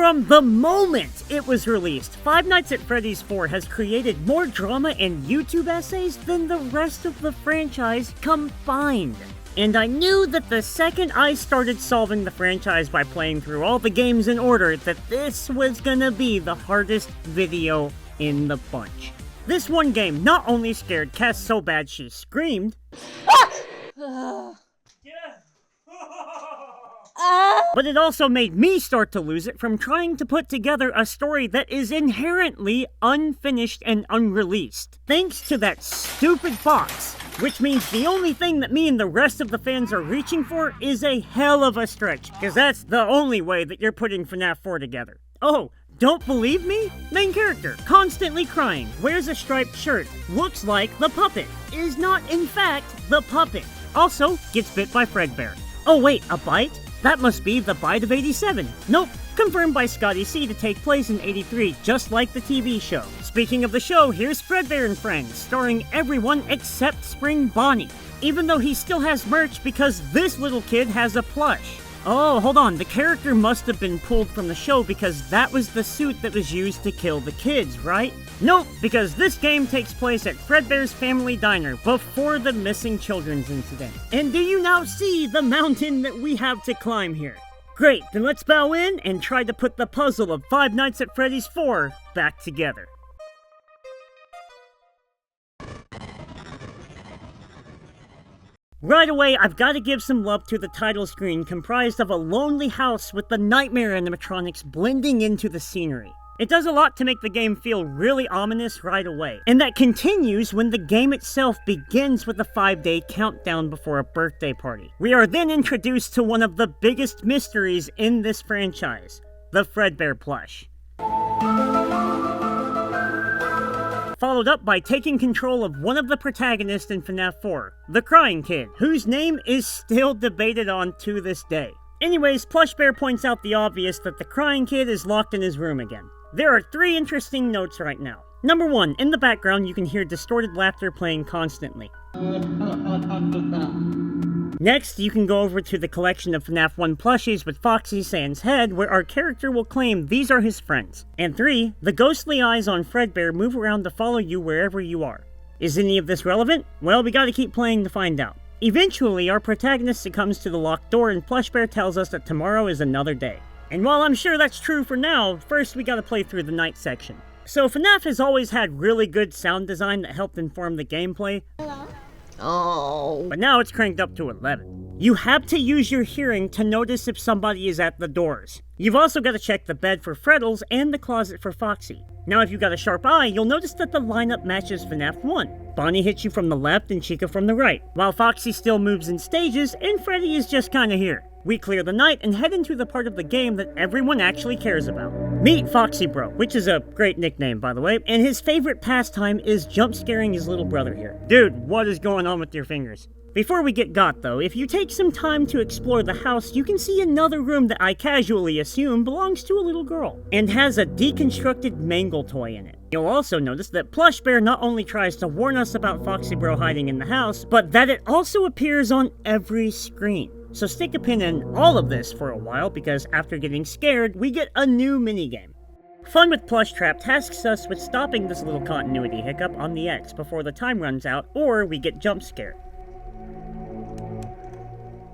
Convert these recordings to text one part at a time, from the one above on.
From the moment it was released, Five Nights at Freddy's 4 has created more drama and YouTube essays than the rest of the franchise combined. And I knew that the second I started solving the franchise by playing through all the games in order, that this was gonna be the hardest video in the bunch. This one game not only scared Cass so bad she screamed, but it also made me start to lose it from trying to put together a story that is inherently unfinished and unreleased, thanks to that stupid box. Which means the only thing that me and the rest of the fans are reaching for is a hell of a stretch, because that's the only way that you're putting FNAF 4 together. Oh, don't believe me? Main character, constantly crying, wears a striped shirt, looks like the puppet, is not in fact the puppet. Also, gets bit by Fredbear. Oh wait, a bite? That must be the bite of 87. Nope, confirmed by Scotty C to take place in 83, just like the TV show. Speaking of the show, here's Fredbear and Friends, starring everyone except Spring Bonnie, even though he still has merch because this little kid has a plush. Oh, hold on, the character must have been pulled from the show because that was the suit that was used to kill the kids, right? Nope, because this game takes place at Fredbear's family diner before the missing children's incident. And do you now see the mountain that we have to climb here? Great, then let's bow in and try to put the puzzle of Five Nights at Freddy's 4 back together. Right away, I've got to give some love to the title screen comprised of a lonely house with the nightmare animatronics blending into the scenery. It does a lot to make the game feel really ominous right away, and that continues when the game itself begins with a 5-day countdown before a birthday party. We are then introduced to one of the biggest mysteries in this franchise, the Fredbear plush. Followed up by taking control of one of the protagonists in FNAF 4, the Crying Kid, whose name is still debated on to this day. Anyways, Plush Bear points out the obvious that the Crying Kid is locked in his room again. There are 3 interesting notes right now. Number 1, in the background you can hear distorted laughter playing constantly. Next, you can go over to the collection of FNAF 1 plushies with Foxy Sans head, where our character will claim these are his friends. And 3, the ghostly eyes on Fredbear move around to follow you wherever you are. Is any of this relevant? Well, we gotta keep playing to find out. Eventually, our protagonist succumbs to the locked door and Plush Bear tells us that tomorrow is another day. And while I'm sure that's true for now, first we gotta play through the night section. So FNAF has always had really good sound design that helped inform the gameplay. Hello? Oh. But now it's cranked up to 11. You have to use your hearing to notice if somebody is at the doors. You've also got to check the bed for Freddles and the closet for Foxy. Now if you've got a sharp eye, you'll notice that the lineup matches FNAF 1. Bonnie hits you from the left and Chica from the right, while Foxy still moves in stages and Freddy is just kinda here. We clear the night and head into the part of the game that everyone actually cares about. Meet Foxy Bro, which is a great nickname by the way, and his favorite pastime is jump scaring his little brother here. Dude, what is going on with your fingers? Before we get got though, if you take some time to explore the house, you can see another room that I casually assume belongs to a little girl, and has a deconstructed Mangle toy in it. You'll also notice that Plush Bear not only tries to warn us about Foxy Bro hiding in the house, but that it also appears on every screen. So stick a pin in all of this for a while, because after getting scared, we get a new minigame. Fun with Plush Trap tasks us with stopping this little continuity hiccup on the X before the time runs out, or we get jump scared.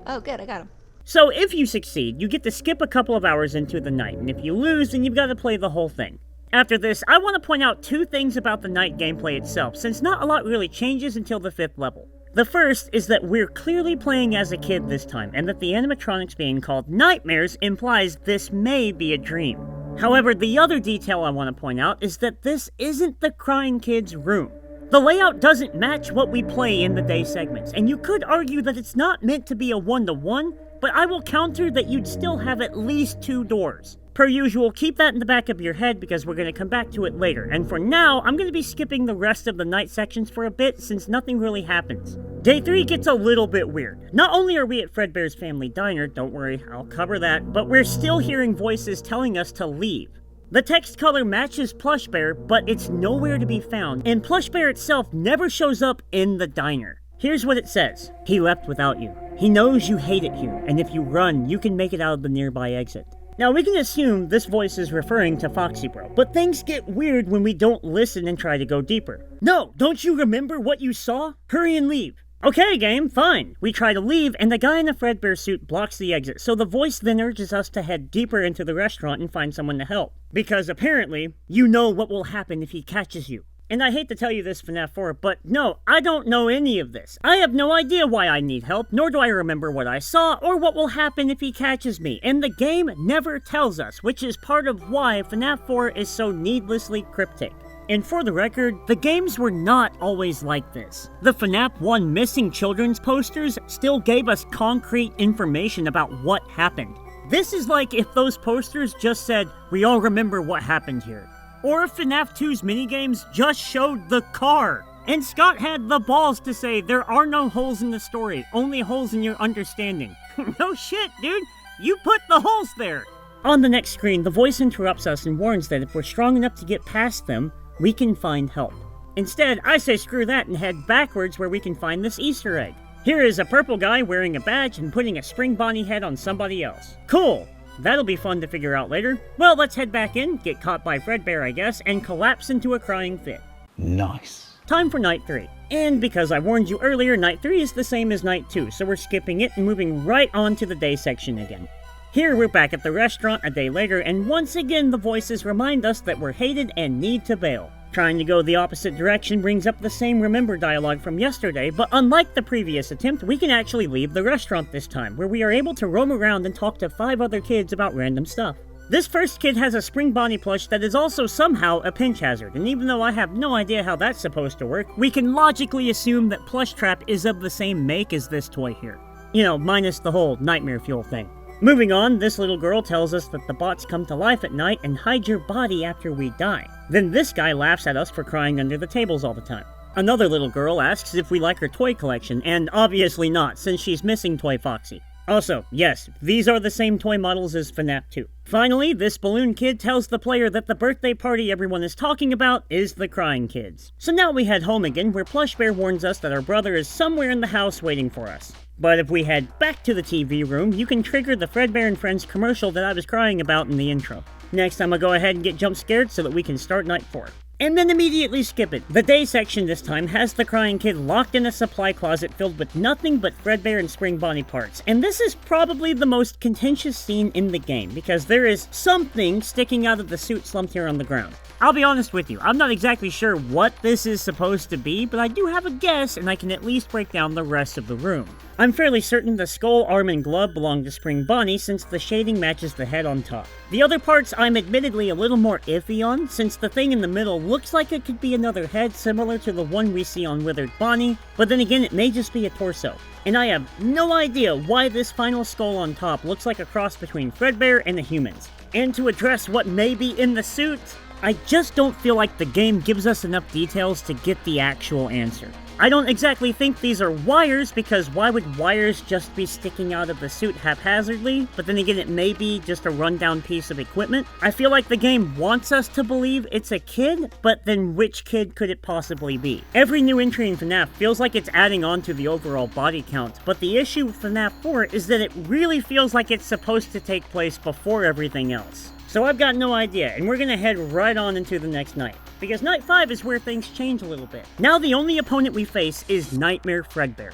Oh, good, I got him. So if you succeed, you get to skip a couple of hours into the night, and if you lose, then you've got to play the whole thing. After this, I want to point out 2 things about the night gameplay itself, since not a lot really changes until the 5th level. The first is that we're clearly playing as a kid this time, and that the animatronics being called nightmares implies this may be a dream. However, the other detail I want to point out is that this isn't the Crying Kid's room. The layout doesn't match what we play in the day segments, and you could argue that it's not meant to be a one-to-one, but I will counter that you'd still have at least 2 doors. Per usual, keep that in the back of your head because we're going to come back to it later, and for now, I'm going to be skipping the rest of the night sections for a bit since nothing really happens. Day 3 gets a little bit weird. Not only are we at Fredbear's family diner, don't worry, I'll cover that, but we're still hearing voices telling us to leave. The text color matches Plush Bear, but it's nowhere to be found, and Plush Bear itself never shows up in the diner. Here's what it says. He left without you. He knows you hate it here, and if you run, you can make it out of the nearby exit. Now we can assume this voice is referring to Foxy Bro, but things get weird when we don't listen and try to go deeper. No, don't you remember what you saw? Hurry and leave. Okay, game, fine. We try to leave, and the guy in the Fredbear suit blocks the exit, so the voice then urges us to head deeper into the restaurant and find someone to help. Because apparently, you know what will happen if he catches you. And I hate to tell you this, FNAF 4, but no, I don't know any of this. I have no idea why I need help, nor do I remember what I saw, or what will happen if he catches me, and the game never tells us, which is part of why FNAF 4 is so needlessly cryptic. And for the record, the games were not always like this. The FNAF 1 missing children's posters still gave us concrete information about what happened. This is like if those posters just said, "We all remember what happened here." Or if FNAF 2's minigames just showed the car. And Scott had the balls to say there are no holes in the story, only holes in your understanding. No shit, dude. You put the holes there. On the next screen, the voice interrupts us and warns that if we're strong enough to get past them, we can find help. Instead, I say screw that and head backwards where we can find this Easter egg. Here is a purple guy wearing a badge and putting a spring bonnie head on somebody else. Cool. That'll be fun to figure out later. Well, let's head back in, get caught by Fredbear, I guess, and collapse into a crying fit. Nice. Time for night 3. And because I warned you earlier, night 3 is the same as night 2, so we're skipping it and moving right on to the day section again. Here we're back at the restaurant a day later, and once again the voices remind us that we're hated and need to bail. Trying to go the opposite direction brings up the same remember dialogue from yesterday, but unlike the previous attempt, we can actually leave the restaurant this time, where we are able to roam around and talk to 5 other kids about random stuff. This first kid has a spring bonnie plush that is also somehow a pinch hazard, and even though I have no idea how that's supposed to work, we can logically assume that Plush Trap is of the same make as this toy here. You know, minus the whole nightmare fuel thing. Moving on, this little girl tells us that the bots come to life at night and hide your body after we die. Then this guy laughs at us for crying under the tables all the time. Another little girl asks if we like her toy collection, and obviously not, since she's missing Toy Foxy. Also, yes, these are the same toy models as FNAF 2. Finally, this balloon kid tells the player that the birthday party everyone is talking about is the Crying Kids. So now we head home again, where Plush Bear warns us that our brother is somewhere in the house waiting for us. But if we head back to the TV room, you can trigger the Fredbear and Friends commercial that I was crying about in the intro. Next, I'm gonna go ahead and get jump scared so that we can start night 4. And then immediately skip it. The day section this time has the Crying Kid locked in a supply closet filled with nothing but Fredbear and Spring Bonnie parts. And this is probably the most contentious scene in the game, because there is something sticking out of the suit slumped here on the ground. I'll be honest with you, I'm not exactly sure what this is supposed to be, but I do have a guess, and I can at least break down the rest of the room. I'm fairly certain the skull, arm, and glove belong to Spring Bonnie since the shading matches the head on top. The other parts I'm admittedly a little more iffy on, since the thing in the middle looks like it could be another head similar to the one we see on Withered Bonnie, but then again it may just be a torso. And I have no idea why this final skull on top looks like a cross between Fredbear and the humans. And to address what may be in the suit, I just don't feel like the game gives us enough details to get the actual answer. I don't exactly think these are wires, because why would wires just be sticking out of the suit haphazardly? But then again, it may be just a rundown piece of equipment. I feel like the game wants us to believe it's a kid, but then which kid could it possibly be? Every new entry in FNAF feels like it's adding on to the overall body count, but the issue with FNAF 4 is that it really feels like it's supposed to take place before everything else. So I've got no idea, and we're gonna head right on into the next night. Because night 5 is where things change a little bit. Now the only opponent we face is Nightmare Fredbear.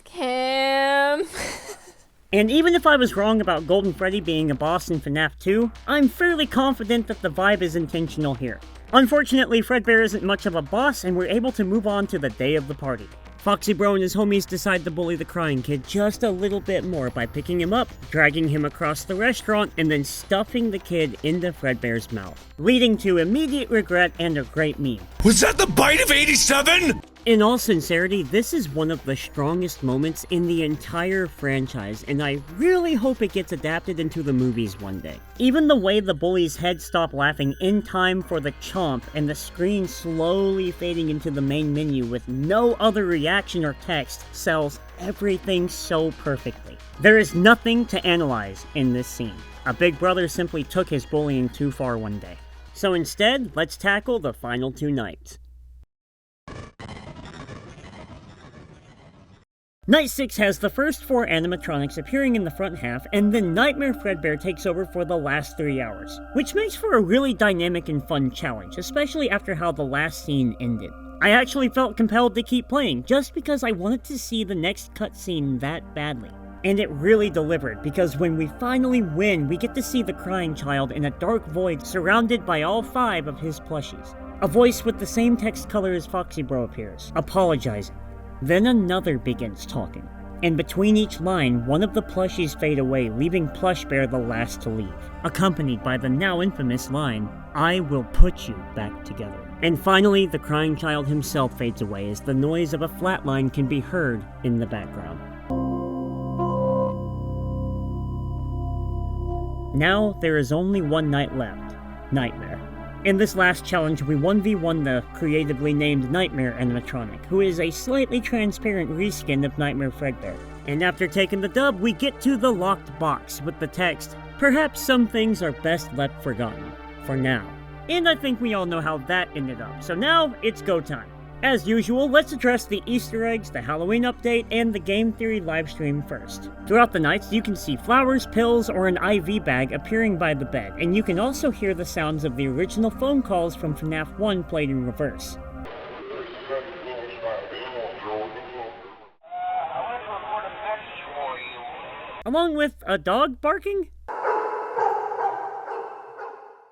Cam. And even if I was wrong about Golden Freddy being a boss in FNAF 2, I'm fairly confident that the vibe is intentional here. Unfortunately, Fredbear isn't much of a boss, and we're able to move on to the day of the party. Foxy Bro and his homies decide to bully the Crying Kid just a little bit more by picking him up, dragging him across the restaurant, and then stuffing the kid into Fredbear's mouth, leading to immediate regret and a great meme. Was that the bite of 87? In all sincerity, this is one of the strongest moments in the entire franchise, and I really hope it gets adapted into the movies one day. Even the way the bully's head stopped laughing in time for the chomp, and the screen slowly fading into the main menu with no other reaction or text, sells everything so perfectly. There is nothing to analyze in this scene. A big brother simply took his bullying too far one day. So instead, let's tackle the final 2 nights. Night 6 has the first 4 animatronics appearing in the front half, and then Nightmare Fredbear takes over for the last 3 hours, which makes for a really dynamic and fun challenge, especially after how the last scene ended. I actually felt compelled to keep playing, just because I wanted to see the next cutscene that badly. And it really delivered, because when we finally win, we get to see the crying child in a dark void surrounded by all 5 of his plushies. A voice with the same text color as Foxy Bro appears, apologizing. Then another begins talking. And between each line, one of the plushies fade away, leaving Plush Bear the last to leave, accompanied by the now infamous line, "I will put you back together." And finally, the crying child himself fades away as the noise of a flatline can be heard in the background. Now, there is only one night left. Nightmare. In this last challenge, we 1v1 the creatively named Nightmare animatronic, who is a slightly transparent reskin of Nightmare Fredbear. And after taking the dub, we get to the locked box with the text, "Perhaps some things are best left forgotten. For now." And I think we all know how that ended up, so now it's go time. As usual, let's address the Easter eggs, the Halloween update, and the Game Theory livestream first. Throughout the nights, you can see flowers, pills, or an IV bag appearing by the bed, and you can also hear the sounds of the original phone calls from FNAF 1 played in reverse. Along with a dog barking?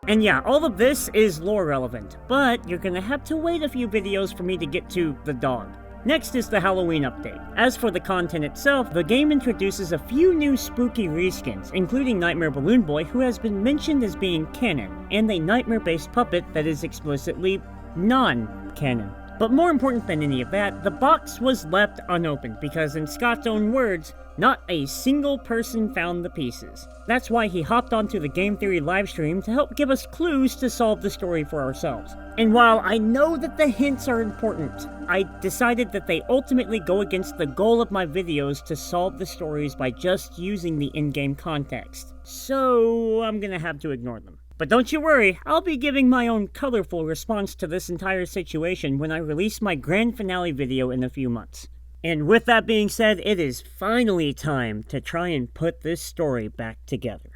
And yeah, all of this is lore relevant, but you're gonna have to wait a few videos for me to get to the dog. Next is the Halloween update. As for the content itself, the game introduces a few new spooky reskins, including Nightmare Balloon Boy, who has been mentioned as being canon, and a nightmare-based puppet that is explicitly non-canon. But more important than any of that, the box was left unopened because, in Scott's own words, not a single person found the pieces. That's why he hopped onto the Game Theory livestream to help give us clues to solve the story for ourselves. And while I know that the hints are important, I decided that they ultimately go against the goal of my videos to solve the stories by just using the in-game context. So I'm gonna have to ignore them. But don't you worry, I'll be giving my own colorful response to this entire situation when I release my grand finale video in a few months. And with that being said, it is finally time to try and put this story back together.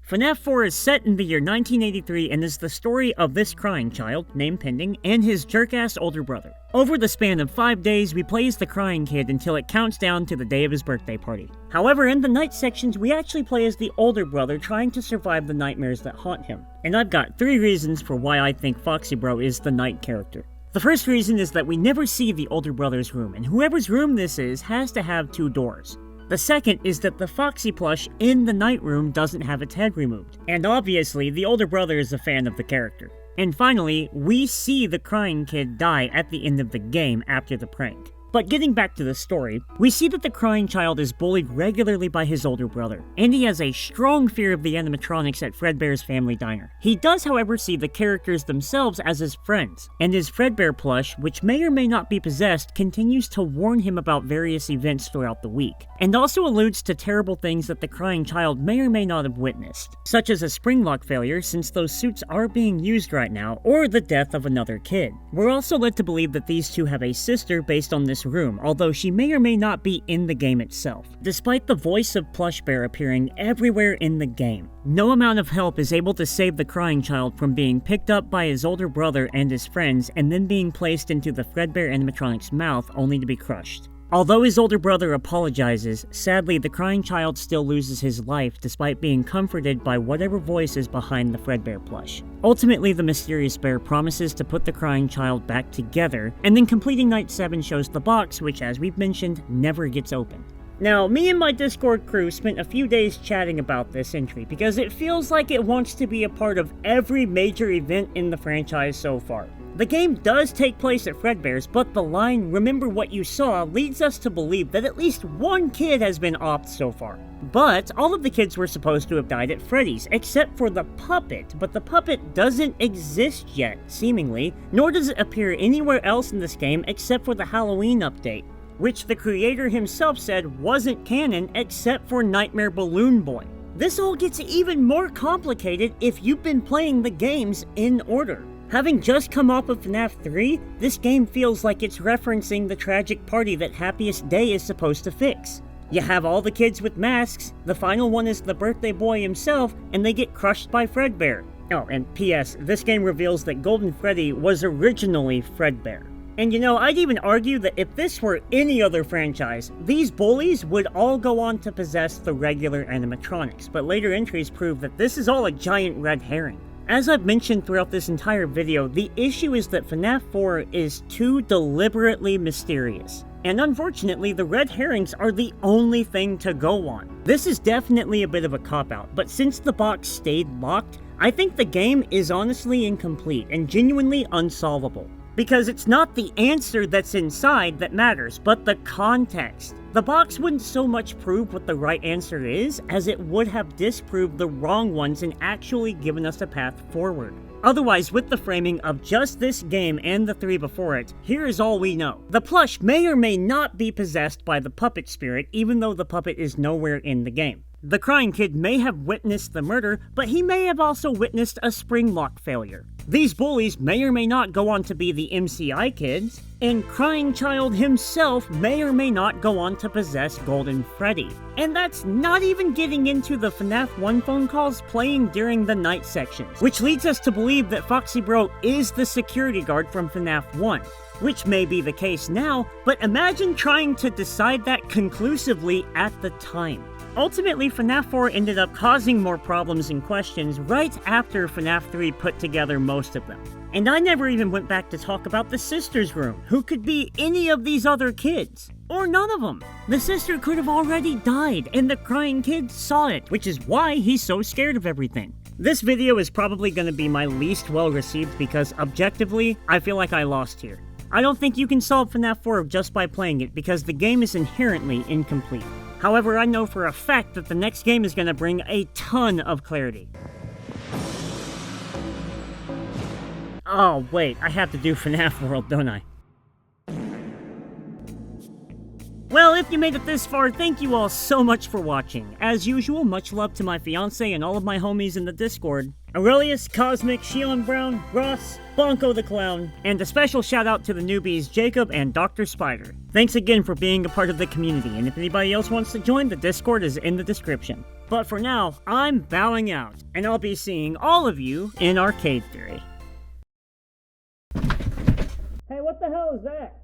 FNAF 4 is set in the year 1983 and is the story of this crying child, named Pending, and his jerk-ass older brother. Over the span of 5 days, we play as the crying kid until it counts down to the day of his birthday party. However, in the night sections, we actually play as the older brother trying to survive the nightmares that haunt him. And I've got 3 reasons for why I think Foxy Bro is the night character. The first reason is that we never see the older brother's room, and whoever's room this is has to have 2 doors. The second is that the Foxy plush in the night room doesn't have its head removed, and obviously the older brother is a fan of the character. And finally, we see the crying kid die at the end of the game after the prank. But getting back to the story, we see that the crying child is bullied regularly by his older brother, and he has a strong fear of the animatronics at Fredbear's family diner. He does, however, see the characters themselves as his friends, and his Fredbear plush, which may or may not be possessed, continues to warn him about various events throughout the week, and also alludes to terrible things that the crying child may or may not have witnessed, such as a spring lock failure since those suits are being used right now, or the death of another kid. We're also led to believe that these two have a sister based on this room, although she may or may not be in the game itself, despite the voice of Plush Bear appearing everywhere in the game. No amount of help is able to save the crying child from being picked up by his older brother and his friends and then being placed into the Fredbear animatronic's mouth only to be crushed. Although his older brother apologizes, sadly the crying child still loses his life despite being comforted by whatever voice is behind the Fredbear plush. Ultimately, the mysterious bear promises to put the crying child back together, and then completing Night 7 shows the box, which as we've mentioned, never gets opened. Now, me and my Discord crew spent a few days chatting about this entry because it feels like it wants to be a part of every major event in the franchise so far. The game does take place at Fredbear's, but the line, "remember what you saw," leads us to believe that at least one kid has been offed so far. But all of the kids were supposed to have died at Freddy's, except for the puppet, but the puppet doesn't exist yet, seemingly, nor does it appear anywhere else in this game except for the Halloween update, which the creator himself said wasn't canon except for Nightmare Balloon Boy. This all gets even more complicated if you've been playing the games in order. Having just come off of FNAF 3, this game feels like it's referencing the tragic party that Happiest Day is supposed to fix. You have all the kids with masks, the final one is the birthday boy himself, and they get crushed by Fredbear. Oh, and P.S., this game reveals that Golden Freddy was originally Fredbear. And you know, I'd even argue that if this were any other franchise, these bullies would all go on to possess the regular animatronics, but later entries prove that this is all a giant red herring. As I've mentioned throughout this entire video, the issue is that FNAF 4 is too deliberately mysterious. And unfortunately, the red herrings are the only thing to go on. This is definitely a bit of a cop-out, but since the box stayed locked, I think the game is honestly incomplete and genuinely unsolvable. Because it's not the answer that's inside that matters, but the context. The box wouldn't so much prove what the right answer is, as it would have disproved the wrong ones and actually given us a path forward. Otherwise, with the framing of just this game and the 3 before it, here is all we know. The plush may or may not be possessed by the puppet spirit, even though the puppet is nowhere in the game. The crying kid may have witnessed the murder, but he may have also witnessed a spring lock failure. These bullies may or may not go on to be the MCI kids, and Crying Child himself may or may not go on to possess Golden Freddy. And that's not even getting into the FNAF 1 phone calls playing during the night sections, which leads us to believe that Foxy Bro is the security guard from FNAF 1. Which may be the case now, but imagine trying to decide that conclusively at the time. Ultimately, FNAF 4 ended up causing more problems and questions right after FNAF 3 put together most of them. And I never even went back to talk about the sister's room, who could be any of these other kids. Or none of them. The sister could have already died, and the crying kid saw it, which is why he's so scared of everything. This video is probably going to be my least well received because objectively, I feel like I lost here. I don't think you can solve FNAF 4 just by playing it because the game is inherently incomplete. However, I know for a fact that the next game is going to bring a ton of clarity. Oh, wait, I have to do FNAF World, don't I? Well, if you made it this far, thank you all so much for watching. As usual, much love to my fiance and all of my homies in the Discord. Aurelius, Cosmic, Shion Brown, Ross, Bonko the Clown, and a special shout out to the newbies Jacob and Dr. Spider. Thanks again for being a part of the community, and if anybody else wants to join, the Discord is in the description. But for now, I'm bowing out, and I'll be seeing all of you in Arcade Theory. Hey, what the hell is that?